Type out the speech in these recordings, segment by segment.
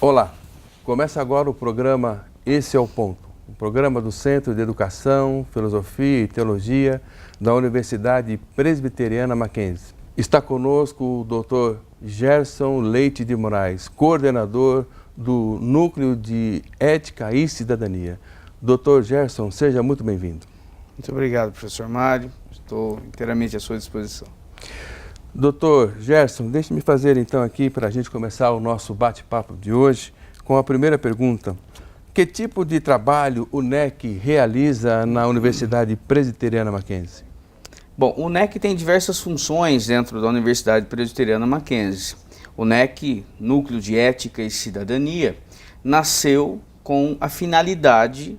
Olá, começa agora o programa Esse é o Ponto, o programa do Centro de Educação, Filosofia e Teologia da Universidade Presbiteriana Mackenzie. Está conosco o Dr. Gerson Leite de Moraes, coordenador do Núcleo de Ética e Cidadania. Dr. Gerson, seja muito bem-vindo. Muito obrigado, professor Mário. Estou inteiramente à sua disposição. Doutor Gerson, deixe-me fazer então aqui, para a gente começar o nosso bate-papo de hoje, com a primeira pergunta. Que tipo de trabalho o NEC realiza na Universidade Presbiteriana Mackenzie? Bom, o NEC tem diversas funções dentro da Universidade Presbiteriana Mackenzie. O NEC, Núcleo de Ética e Cidadania, nasceu com a finalidade,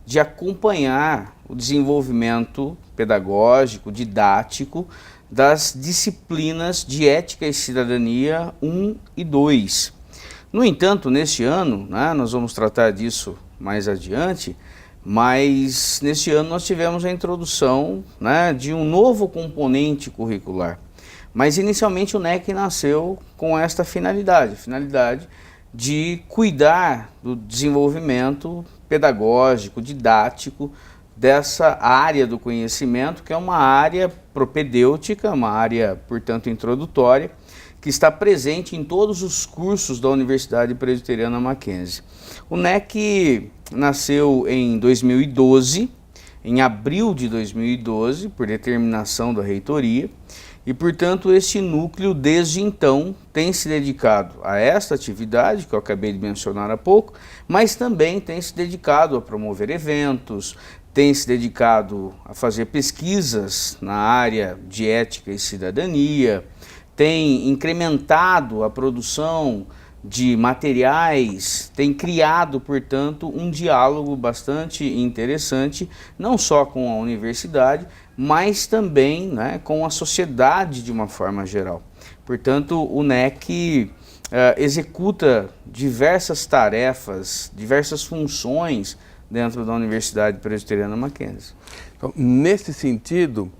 de acompanhar o desenvolvimento pedagógico, didático, das disciplinas de Ética e Cidadania 1 e 2. No entanto, neste ano, nós vamos tratar disso mais adiante, mas neste ano nós tivemos a introdução de um novo componente curricular. Mas inicialmente o NEC nasceu com esta finalidade de cuidar do desenvolvimento pedagógico, didático, dessa área do conhecimento, que é uma área propedêutica, uma área, portanto, introdutória, que está presente em todos os cursos da Universidade Presbiteriana Mackenzie. O NEC nasceu em 2012, em abril de 2012, por determinação da reitoria, e, portanto, este núcleo, desde então, tem se dedicado a esta atividade, que eu acabei de mencionar há pouco, mas também tem se dedicado a promover eventos, tem se dedicado a fazer pesquisas na área de ética e cidadania, tem incrementado a produção de materiais, tem criado, portanto, um diálogo bastante interessante, não só com a universidade, mas também com a sociedade de uma forma geral. Portanto, o NEC executa diversas tarefas, diversas funções dentro da Universidade Presbiteriana Mackenzie. Então, nesse sentido,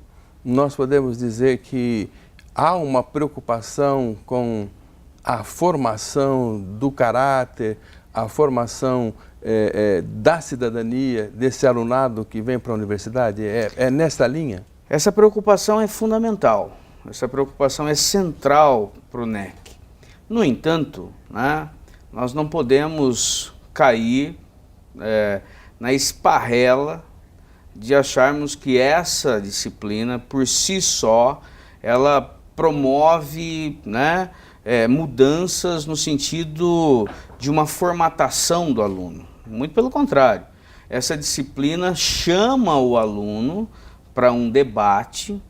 nós podemos dizer que há uma preocupação com a formação do caráter, a formação da cidadania desse alunado que vem para a universidade? É nessa linha? Essa preocupação é fundamental, essa preocupação é central para o NEC. No entanto, nós não podemos cair na esparrela de acharmos que essa disciplina, por si só, ela promove mudanças no sentido de uma formatação do aluno. Muito pelo contrário, essa disciplina chama o aluno para um debate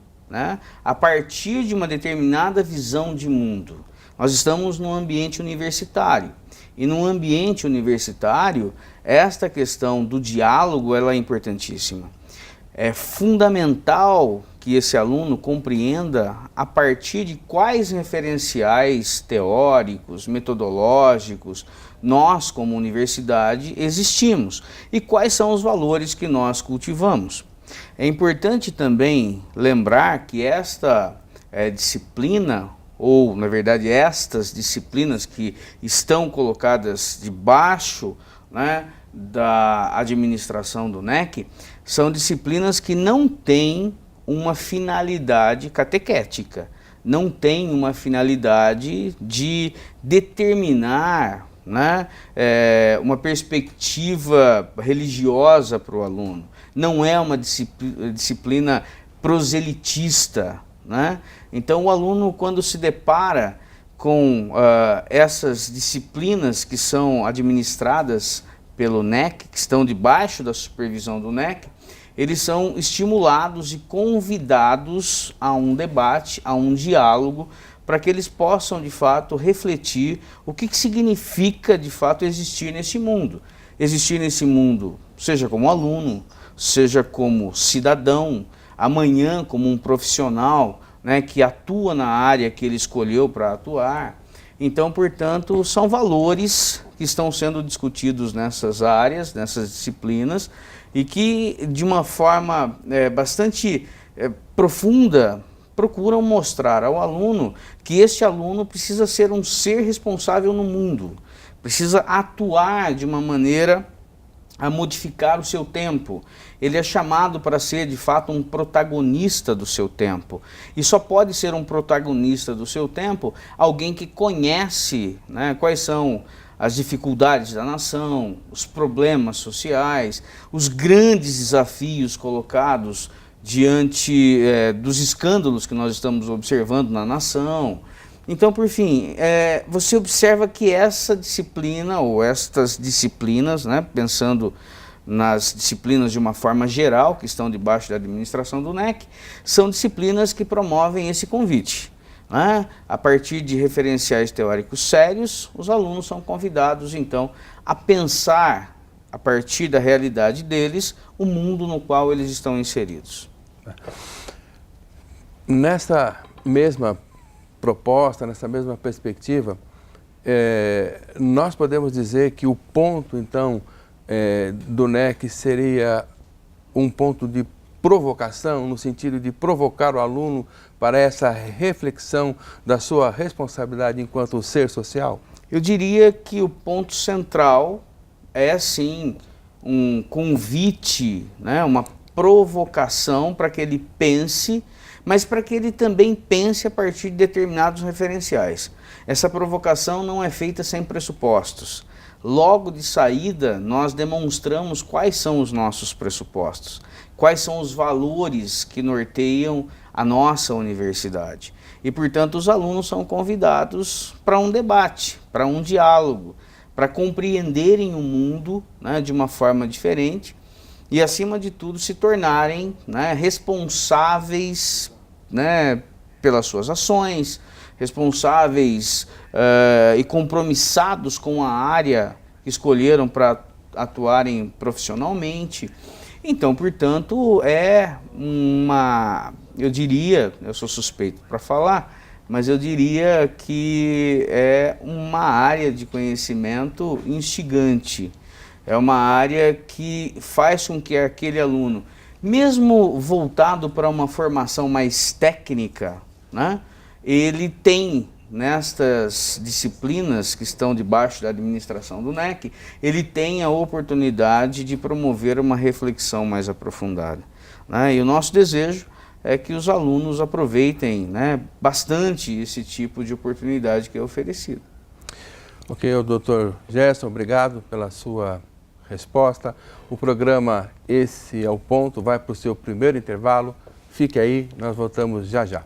a partir de uma determinada visão de mundo. Nós estamos num ambiente universitário. E no ambiente universitário, esta questão do diálogo ela é importantíssima. É fundamental que esse aluno compreenda a partir de quais referenciais teóricos, metodológicos, nós como universidade existimos e quais são os valores que nós cultivamos. É importante também lembrar que esta disciplina, ou, na verdade, estas disciplinas que estão colocadas debaixo da administração do NEC, são disciplinas que não têm uma finalidade catequética, não têm uma finalidade de determinar uma perspectiva religiosa para o aluno. Não é uma disciplina proselitista. Então, o aluno, quando se depara com essas disciplinas que são administradas pelo NEC, que estão debaixo da supervisão do NEC, eles são estimulados e convidados a um debate, a um diálogo, para que eles possam, de fato, refletir o que significa, de fato, existir nesse mundo. Existir nesse mundo, seja como aluno, seja como cidadão, amanhã como um profissional que atua na área que ele escolheu para atuar. Então, portanto, são valores que estão sendo discutidos nessas áreas, nessas disciplinas, e que, de uma forma bastante profunda, procuram mostrar ao aluno que este aluno precisa ser um ser responsável no mundo, precisa atuar de uma maneira a modificar o seu tempo. Ele é chamado para ser, de fato, um protagonista do seu tempo. E só pode ser um protagonista do seu tempo alguém que conhece, né, quais são as dificuldades da nação, os problemas sociais, os grandes desafios colocados diante dos escândalos que nós estamos observando na nação. Então, por fim, você observa que essa disciplina, ou estas disciplinas, né, pensando nas disciplinas de uma forma geral, que estão debaixo da administração do NEC, são disciplinas que promovem esse convite. Né? A partir de referenciais teóricos sérios, os alunos são convidados, então, a pensar, a partir da realidade deles, o mundo no qual eles estão inseridos. Nessa mesma proposta, nessa mesma perspectiva, nós podemos dizer que o ponto, então, do NEC seria um ponto de provocação, no sentido de provocar o aluno para essa reflexão da sua responsabilidade enquanto ser social? Eu diria que o ponto central é, sim, um convite, né, uma provocação para que ele pense, mas para que ele também pense a partir de determinados referenciais. Essa provocação não é feita sem pressupostos. Logo de saída, nós demonstramos quais são os nossos pressupostos, quais são os valores que norteiam a nossa universidade. E, portanto, os alunos são convidados para um debate, para um diálogo, para compreenderem o mundo, né, de uma forma diferente e, acima de tudo, se tornarem, né, responsáveis, né, pelas suas ações, responsáveis e compromissados com a área que escolheram para atuarem profissionalmente. Então, portanto, eu diria, eu sou suspeito para falar, mas eu diria que é uma área de conhecimento instigante. É uma área que faz com que aquele aluno, mesmo voltado para uma formação mais técnica, né, ele tem, nestas disciplinas que estão debaixo da administração do NEC, ele tem a oportunidade de promover uma reflexão mais aprofundada. Né? E o nosso desejo é que os alunos aproveitem, né, bastante esse tipo de oportunidade que é oferecido. Ok, doutor Gerson, obrigado pela sua resposta. O programa Esse é o Ponto vai para o seu primeiro intervalo. Fique aí, nós voltamos já já.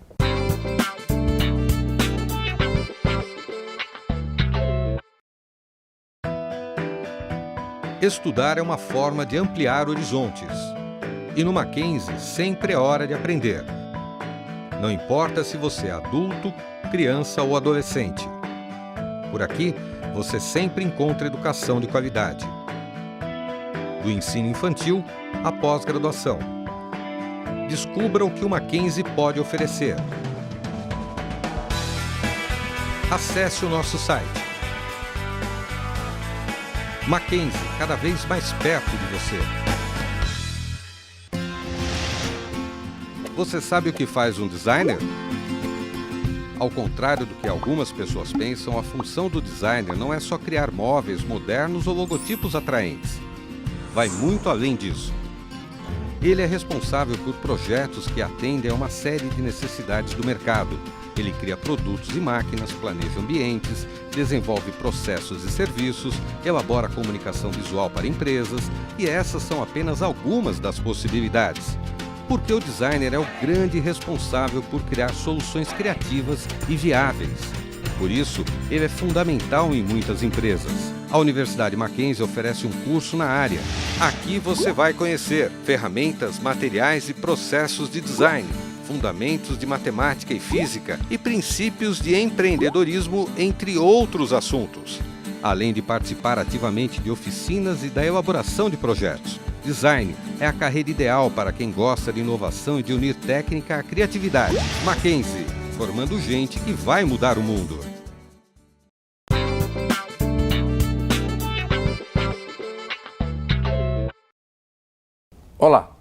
Estudar é uma forma de ampliar horizontes. E no Mackenzie sempre é hora de aprender. Não importa se você é adulto, criança ou adolescente. Por aqui, você sempre encontra educação de qualidade. Do ensino infantil à pós-graduação. Descubra o que o Mackenzie pode oferecer. Acesse o nosso site. Mackenzie, cada vez mais perto de você. Você sabe o que faz um designer? Ao contrário do que algumas pessoas pensam, a função do designer não é só criar móveis modernos ou logotipos atraentes. Vai muito além disso. Ele é responsável por projetos que atendem a uma série de necessidades do mercado. Ele cria produtos e máquinas, planeja ambientes, desenvolve processos e serviços, elabora comunicação visual para empresas, e essas são apenas algumas das possibilidades. Porque o designer é o grande responsável por criar soluções criativas e viáveis. Por isso, ele é fundamental em muitas empresas. A Universidade Mackenzie oferece um curso na área. Aqui você vai conhecer ferramentas, materiais e processos de design, fundamentos de matemática e física e princípios de empreendedorismo, entre outros assuntos. Além de participar ativamente de oficinas e da elaboração de projetos. Design é a carreira ideal para quem gosta de inovação e de unir técnica à criatividade. Mackenzie, formando gente que vai mudar o mundo. Olá,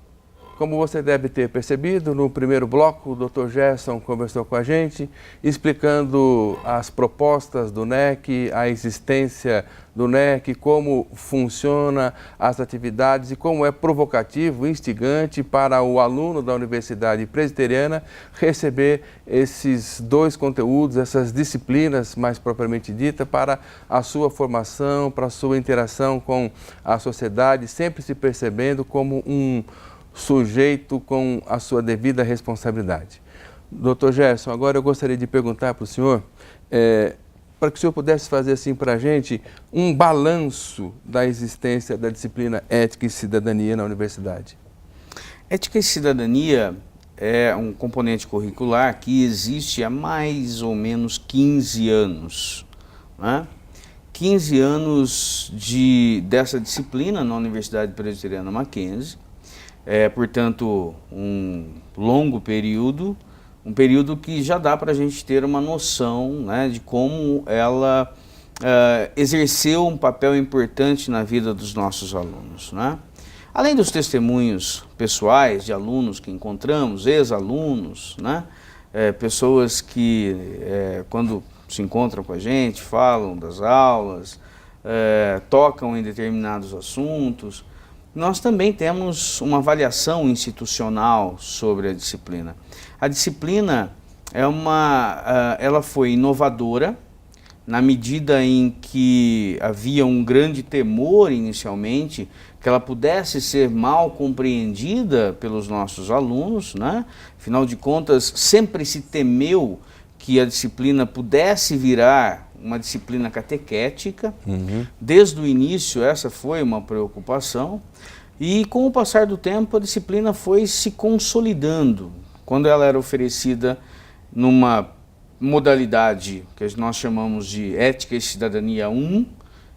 como você deve ter percebido, no primeiro bloco, o Dr. Gerson conversou com a gente, explicando as propostas do NEC, a existência do NEC, como funciona as atividades e como é provocativo, instigante para o aluno da Universidade Presbiteriana receber esses dois conteúdos, essas disciplinas mais propriamente dita, para a sua formação, para a sua interação com a sociedade, sempre se percebendo como um sujeito com a sua devida responsabilidade. Dr. Gerson, agora eu gostaria de perguntar para o senhor, para que o senhor pudesse fazer assim para a gente um balanço da existência da disciplina Ética e Cidadania na universidade. Ética e Cidadania é um componente curricular que existe há mais ou menos 15 anos, né? 15 anos dessa disciplina na Universidade Presbiteriana Mackenzie, portanto, um longo período, um período que já dá para a gente ter uma noção, né, de como ela exerceu um papel importante na vida dos nossos alunos, né? Além dos testemunhos pessoais de alunos que encontramos, ex-alunos, né, pessoas que quando se encontram com a gente, falam das aulas, tocam em determinados assuntos, nós também temos uma avaliação institucional sobre a disciplina. A disciplina ela foi inovadora na medida em que havia um grande temor inicialmente que ela pudesse ser mal compreendida pelos nossos alunos, né? Afinal de contas, sempre se temeu que a disciplina pudesse virar uma disciplina catequética. Desde o início essa foi uma preocupação e com o passar do tempo a disciplina foi se consolidando. Quando ela era oferecida numa modalidade que nós chamamos de Ética e Cidadania 1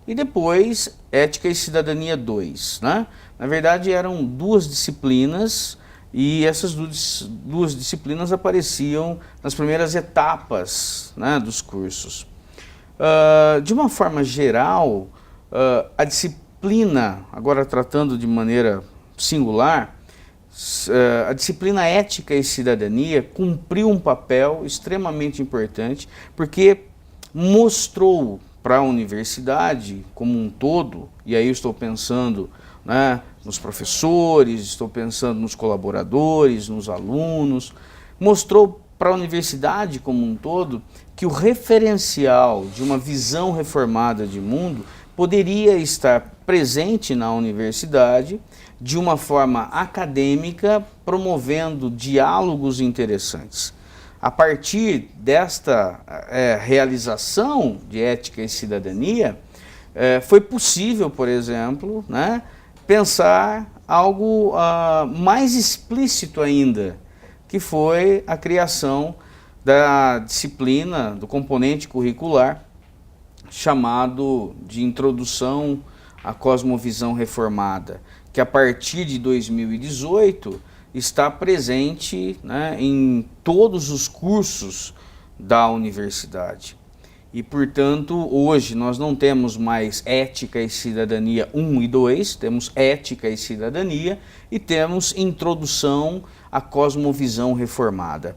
e depois Ética e Cidadania 2, né? Na verdade eram duas disciplinas e essas duas disciplinas apareciam nas primeiras etapas, né, dos cursos. De uma forma geral, a disciplina, agora tratando de maneira singular, a disciplina Ética e Cidadania cumpriu um papel extremamente importante porque mostrou para a universidade como um todo, e aí eu estou pensando, né, nos professores, estou pensando nos colaboradores, nos alunos, mostrou para a universidade como um todo que o referencial de uma visão reformada de mundo poderia estar presente na universidade de uma forma acadêmica, promovendo diálogos interessantes. A partir desta realização de Ética e Cidadania, foi possível, por exemplo, né, pensar algo mais explícito ainda, que foi a criação da disciplina, do componente curricular, chamado de Introdução à Cosmovisão Reformada, que a partir de 2018 está presente, né, em todos os cursos da universidade. E, portanto, hoje nós não temos mais Ética e Cidadania 1 e 2, temos Ética e Cidadania e temos Introdução à Cosmovisão Reformada.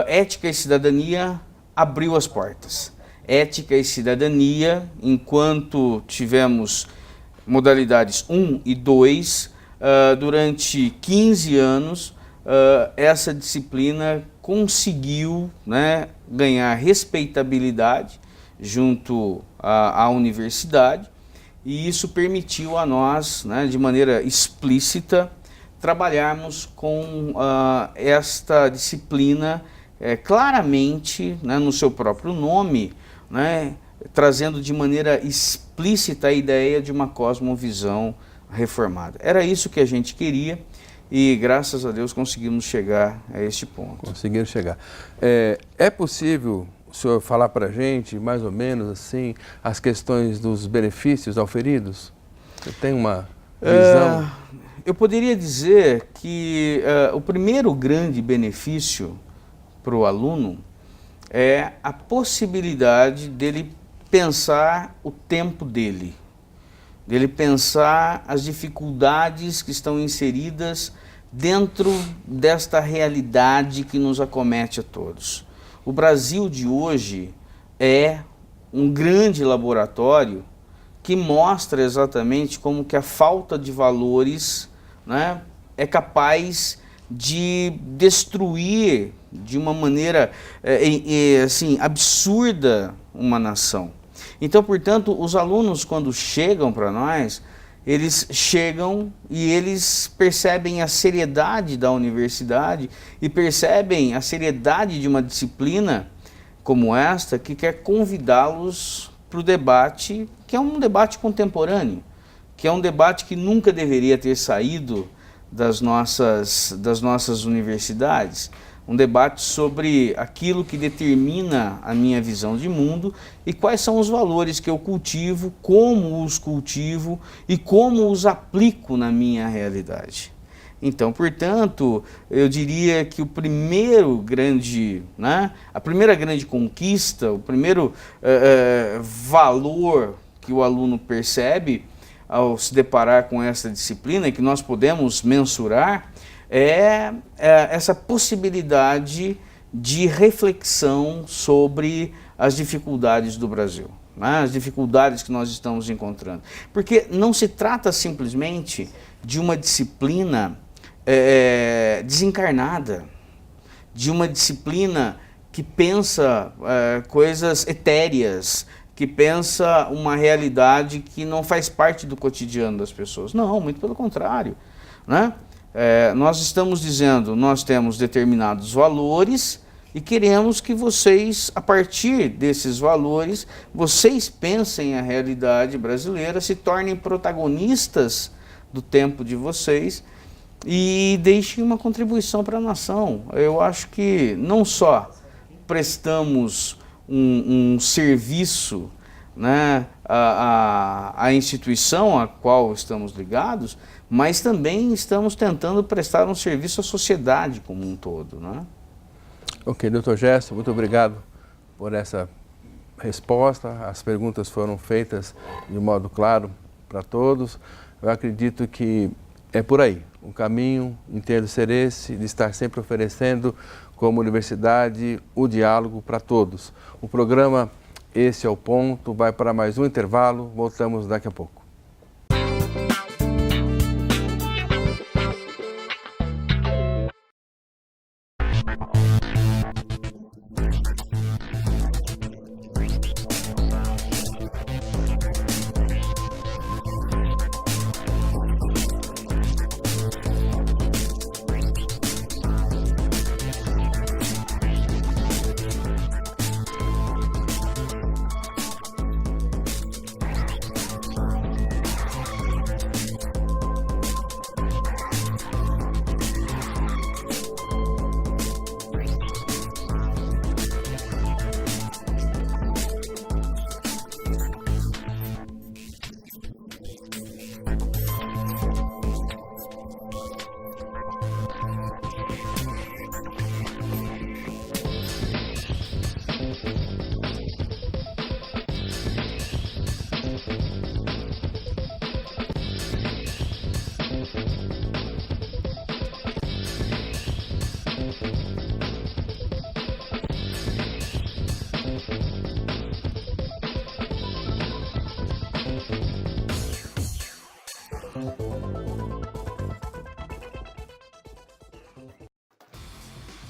Ética e Cidadania abriu as portas. Ética e Cidadania, enquanto tivemos modalidades 1 e 2, durante 15 anos, essa disciplina conseguiu, né, ganhar respeitabilidade junto à universidade e isso permitiu a nós, né, de maneira explícita, trabalharmos com esta disciplina claramente, né, no seu próprio nome, né, trazendo de maneira explícita a ideia de uma cosmovisão reformada. Era isso que a gente queria e, graças a Deus, conseguimos chegar a este ponto. Conseguiram chegar. É possível o senhor falar para a gente, mais ou menos assim, as questões dos benefícios auferidos? Você tem uma visão? Eu poderia dizer que o primeiro grande benefício para o aluno é a possibilidade dele pensar o tempo dele pensar as dificuldades que estão inseridas dentro desta realidade que nos acomete a todos. O Brasil de hoje é um grande laboratório que mostra exatamente como que a falta de valores, né, é capaz de destruir de uma maneira assim, absurda uma nação. Então, portanto, os alunos, quando chegam para nós, eles chegam e eles percebem a seriedade da universidade e percebem a seriedade de uma disciplina como esta, que quer convidá-los para o debate, que é um debate contemporâneo, que é um debate que nunca deveria ter saído das nossas universidades, um debate sobre aquilo que determina a minha visão de mundo e quais são os valores que eu cultivo, como os cultivo e como os aplico na minha realidade. Então, portanto, eu diria que o primeiro grande, a primeira grande conquista, o primeiro valor que o aluno percebe ao se deparar com essa disciplina, que nós podemos mensurar, é essa possibilidade de reflexão sobre as dificuldades do Brasil, as dificuldades que nós estamos encontrando. Porque não se trata simplesmente de uma disciplina desencarnada, de uma disciplina que pensa coisas etéreas, que pensa uma realidade que não faz parte do cotidiano das pessoas. Não, muito pelo contrário, nós estamos dizendo, nós temos determinados valores e queremos que vocês, a partir desses valores, vocês pensem a realidade brasileira, se tornem protagonistas do tempo de vocês e deixem uma contribuição para a nação. Eu acho que não só prestamos um serviço à instituição a qual estamos ligados, mas também estamos tentando prestar um serviço à sociedade como um todo. Ok, Dr. Gerson, muito obrigado por essa resposta. As perguntas foram feitas de modo claro para todos. Eu acredito que é por aí. O caminho entendo ser esse, de estar sempre oferecendo como universidade o diálogo para todos. O programa Esse é o Ponto vai para mais um intervalo, voltamos daqui a pouco.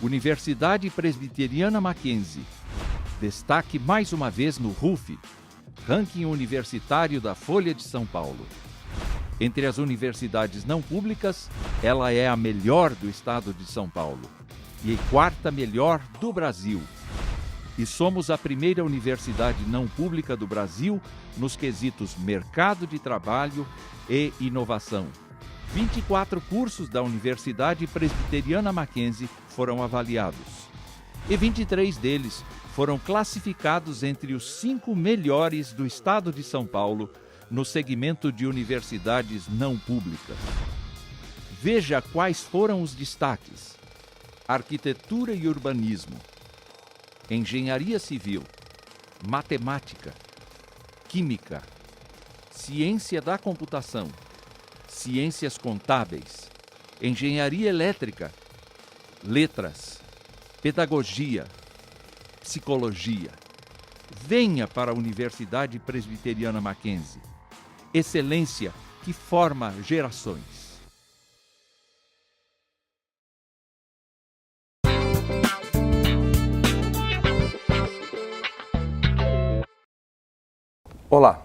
Universidade Presbiteriana Mackenzie. Destaque mais uma vez no RUF, Ranking Universitário da Folha de São Paulo. Entre as universidades não públicas, ela é a melhor do estado de São Paulo e a quarta melhor do Brasil. E somos a primeira universidade não pública do Brasil nos quesitos mercado de trabalho e inovação. 24 cursos da Universidade Presbiteriana Mackenzie foram avaliados. E 23 deles foram classificados entre os 5 melhores do estado de São Paulo no segmento de universidades não públicas. Veja quais foram os destaques: Arquitetura e Urbanismo, Engenharia Civil, Matemática, Química, Ciência da Computação, Ciências Contábeis, engenharia elétrica, letras, pedagogia, psicologia. Venha para a Universidade Presbiteriana Mackenzie. Excelência que forma gerações. Olá,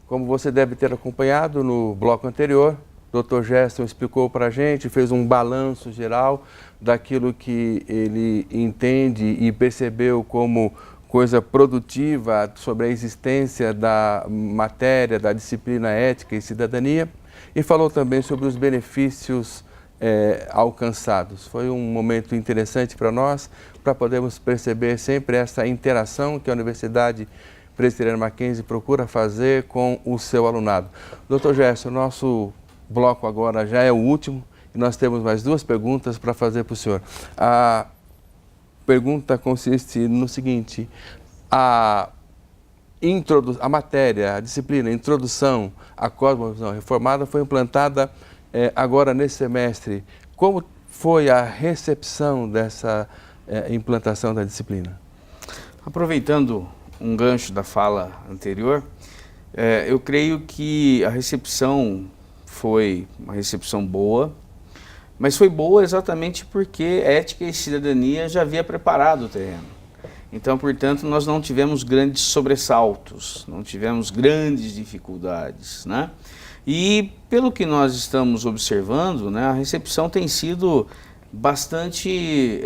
como você deve ter acompanhado no bloco anterior, o Dr. Gerson explicou para a gente, fez um balanço geral daquilo que ele entende e percebeu como coisa produtiva sobre a existência da matéria, da disciplina ética e cidadania, e falou também sobre os benefícios alcançados. Foi um momento interessante para nós, para podermos perceber sempre essa interação que a Universidade Presbiteriana Mackenzie procura fazer com o seu alunado. Dr. Gerson, nosso bloco agora já é o último e nós temos mais duas perguntas para fazer para o senhor. A pergunta consiste no seguinte: a matéria, a disciplina, a introdução à cosmovisão reformada foi implantada agora nesse semestre. Como foi a recepção dessa implantação da disciplina? Aproveitando um gancho da fala anterior, eu creio que a recepção foi uma recepção boa, mas foi boa exatamente porque ética e cidadania já havia preparado o terreno. Então, portanto, nós não tivemos grandes sobressaltos, não tivemos grandes dificuldades, né? E pelo que nós estamos observando, né, a recepção tem sido bastante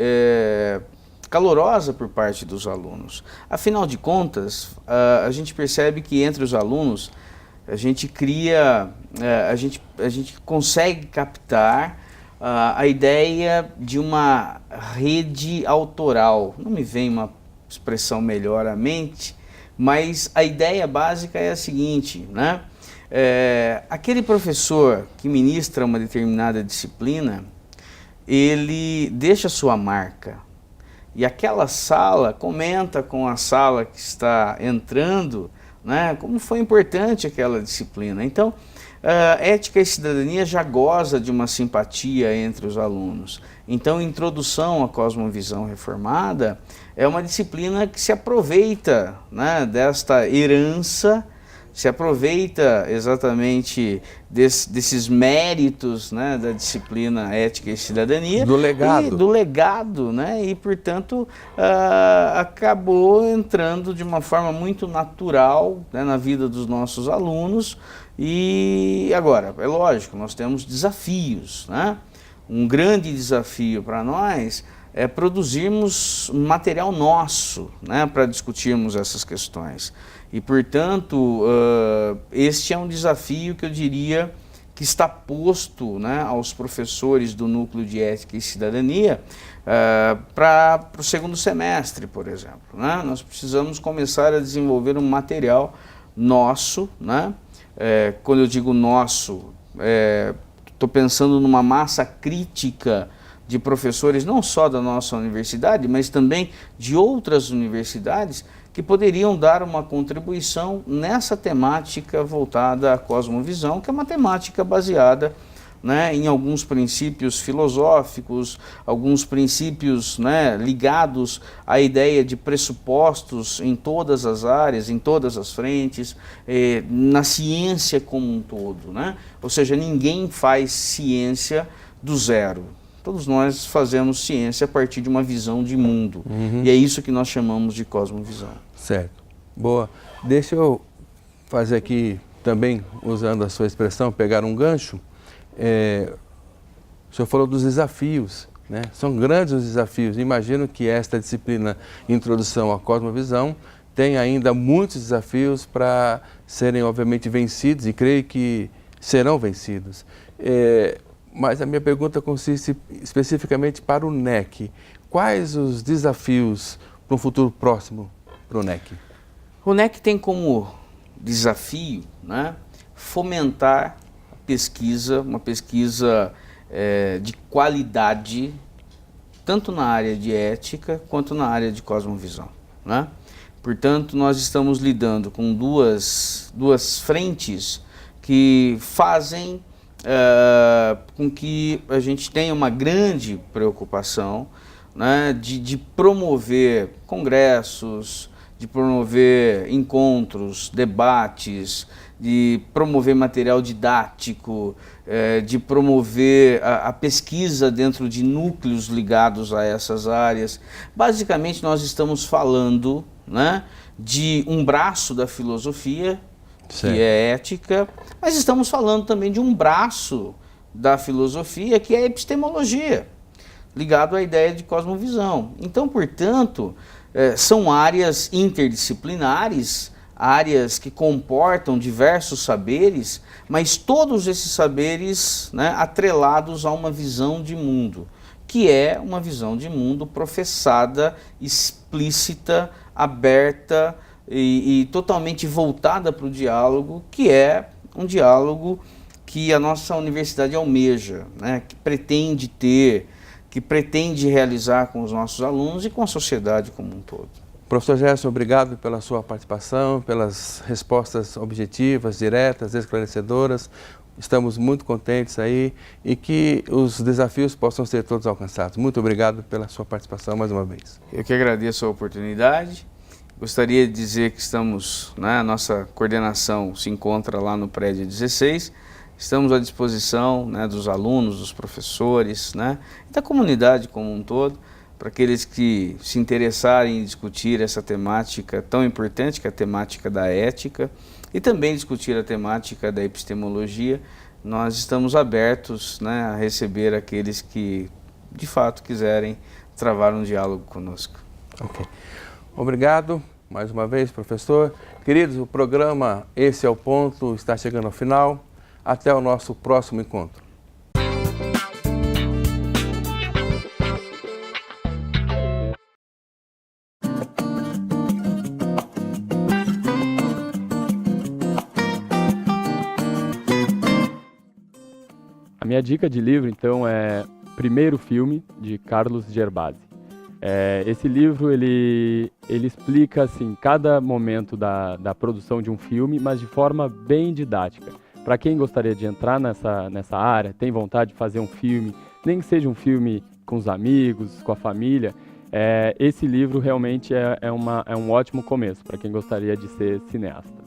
calorosa por parte dos alunos. Afinal de contas, a gente percebe que entre os alunos a gente cria, a gente consegue captar a ideia de uma rede autoral. Não me vem uma expressão melhor à mente, mas a ideia básica é a seguinte, né? Aquele professor que ministra uma determinada disciplina, ele deixa sua marca. E aquela sala comenta com a sala que está entrando, né, como foi importante aquela disciplina. Então, ética e cidadania já goza de uma simpatia entre os alunos. Então, introdução à cosmovisão reformada é uma disciplina que se aproveita, né, desta herança, se aproveita exatamente desses méritos, né, da disciplina ética e cidadania. Do legado. Do legado, né, e portanto acabou entrando de uma forma muito natural, né, na vida dos nossos alunos. E agora, é lógico, nós temos desafios, né? Um grande desafio para nós é produzirmos material nosso, né, para discutirmos essas questões. E, portanto, este é um desafio que eu diria que está posto, né, aos professores do Núcleo de Ética e Cidadania para o segundo semestre, por exemplo, né? Nós precisamos começar a desenvolver um material nosso, né? Quando eu digo nosso, estou pensando numa massa crítica de professores não só da nossa universidade, mas também de outras universidades que poderiam dar uma contribuição nessa temática voltada à cosmovisão, que é uma temática baseada, né, em alguns princípios filosóficos, alguns princípios, né, ligados à ideia de pressupostos em todas as áreas, em todas as frentes, na ciência como um todo, né? Ou seja, ninguém faz ciência do zero. Todos nós fazemos ciência a partir de uma visão de mundo. E é isso que nós chamamos de cosmovisão. Certo. Boa. Deixa eu fazer aqui também, usando a sua expressão, pegar um gancho. O senhor falou dos desafios, né? São grandes os desafios. Imagino que esta disciplina Introdução à Cosmovisão tem ainda muitos desafios para serem, obviamente, vencidos, e creio que serão vencidos. Mas a minha pergunta consiste especificamente para o NEC. Quais os desafios para um futuro próximo para o NEC? O NEC tem como desafio, né, fomentar a pesquisa, uma pesquisa de qualidade, tanto na área de ética quanto na área de cosmovisão, né? Portanto, nós estamos lidando com duas frentes que fazem com que a gente tem uma grande preocupação, né, de promover congressos, de promover encontros, debates, de promover material didático, de promover a pesquisa dentro de núcleos ligados a essas áreas. Basicamente, nós estamos falando, né, de um braço da filosofia, que é ética, mas estamos falando também de um braço da filosofia, que é a epistemologia, ligado à ideia de cosmovisão. Então, portanto, são áreas interdisciplinares, áreas que comportam diversos saberes, mas todos esses saberes, né, atrelados a uma visão de mundo, que é uma visão de mundo professada, explícita, aberta e totalmente voltada para o diálogo, que é um diálogo que a nossa universidade almeja, né, que pretende ter, que pretende realizar com os nossos alunos e com a sociedade como um todo. Professor Gerson, obrigado pela sua participação, pelas respostas objetivas, diretas, esclarecedoras. Estamos muito contentes aí e que os desafios possam ser todos alcançados. Muito obrigado pela sua participação mais uma vez. Eu que agradeço a oportunidade. Gostaria de dizer que estamos, né, a nossa coordenação se encontra lá no prédio 16. Estamos à disposição, né, dos alunos, dos professores, né, da comunidade como um todo, para aqueles que se interessarem em discutir essa temática tão importante, que é a temática da ética, e também discutir a temática da epistemologia. Nós estamos abertos, né, a receber aqueles que, de fato, quiserem travar um diálogo conosco. Ok. Obrigado mais uma vez, professor. Queridos, o programa Esse é o Ponto está chegando ao final. Até o nosso próximo encontro. A minha dica de livro, então, é Primeiro Filme, de Carlos Gervasi. Esse livro, ele explica, assim, cada momento da produção de um filme, mas de forma bem didática. Para quem gostaria de entrar nessa área, tem vontade de fazer um filme, nem que seja um filme com os amigos, com a família, esse livro realmente é um ótimo começo para quem gostaria de ser cineasta.